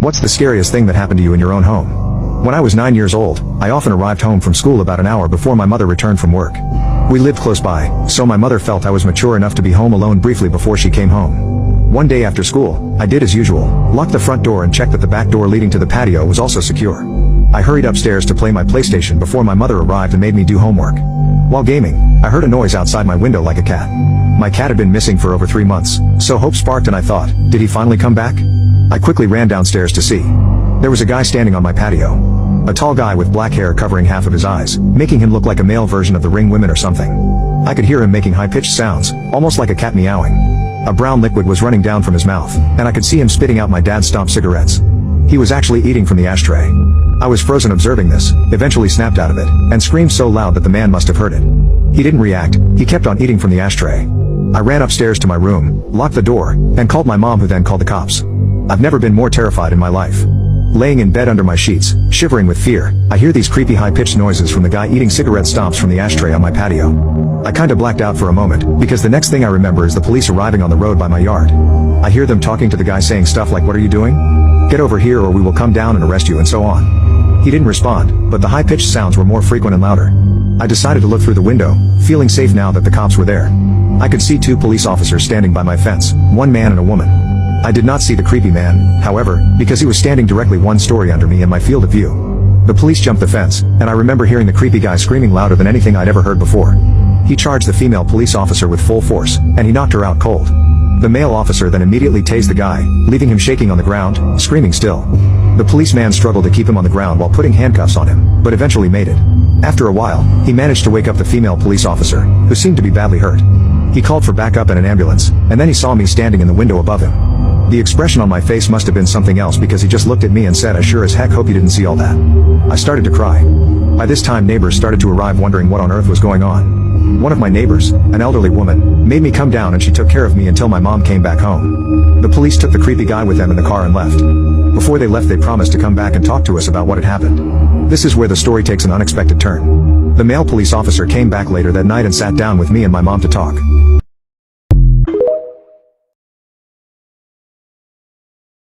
What's the scariest thing that happened to you in your own home? When I was 9 years old, I often arrived home from school about an hour before my mother returned from work. We lived close by, so my mother felt I was mature enough to be home alone briefly before she came home. One day after school, I did as usual, locked the front door and checked that the back door leading to the patio was also secure. I hurried upstairs to play my PlayStation before my mother arrived and made me do homework. While gaming, I heard a noise outside my window like a cat. My cat had been missing for over 3 months, so hope sparked and I thought, did he finally come back? I quickly ran downstairs to see. There was a guy standing on my patio. A tall guy with black hair covering half of his eyes, making him look like a male version of the Ring Women or something. I could hear him making high-pitched sounds, almost like a cat meowing. A brown liquid was running down from his mouth, and I could see him spitting out my dad's stomped cigarettes. He was actually eating from the ashtray. I was frozen observing this, eventually snapped out of it, and screamed so loud that the man must have heard it. He didn't react, he kept on eating from the ashtray. I ran upstairs to my room, locked the door, and called my mom, who then called the cops. I've never been more terrified in my life. Laying in bed under my sheets, shivering with fear, I hear these creepy high-pitched noises from the guy eating cigarette stomps from the ashtray on my patio. I kinda blacked out for a moment, because the next thing I remember is the police arriving on the road by my yard. I hear them talking to the guy saying stuff like, "What are you doing? Get over here or we will come down and arrest you," and so on. He didn't respond, but the high-pitched sounds were more frequent and louder. I decided to look through the window, feeling safe now that the cops were there. I could see 2 police officers standing by my fence, one man and a woman. I did not see the creepy man, however, because he was standing directly 1 story under me in my field of view. The police jumped the fence, and I remember hearing the creepy guy screaming louder than anything I'd ever heard before. He charged the female police officer with full force, and he knocked her out cold. The male officer then immediately tased the guy, leaving him shaking on the ground, screaming still. The policeman struggled to keep him on the ground while putting handcuffs on him, but eventually made it. After a while, he managed to wake up the female police officer, who seemed to be badly hurt. He called for backup and an ambulance, and then he saw me standing in the window above him. The expression on my face must have been something else because he just looked at me and said, "I sure as heck hope you didn't see all that." I started to cry. By this time neighbors started to arrive wondering what on earth was going on. One of my neighbors, an elderly woman, made me come down and she took care of me until my mom came back home. The police took the creepy guy with them in the car and left. Before they left they promised to come back and talk to us about what had happened. This is where the story takes an unexpected turn. The male police officer came back later that night and sat down with me and my mom to talk.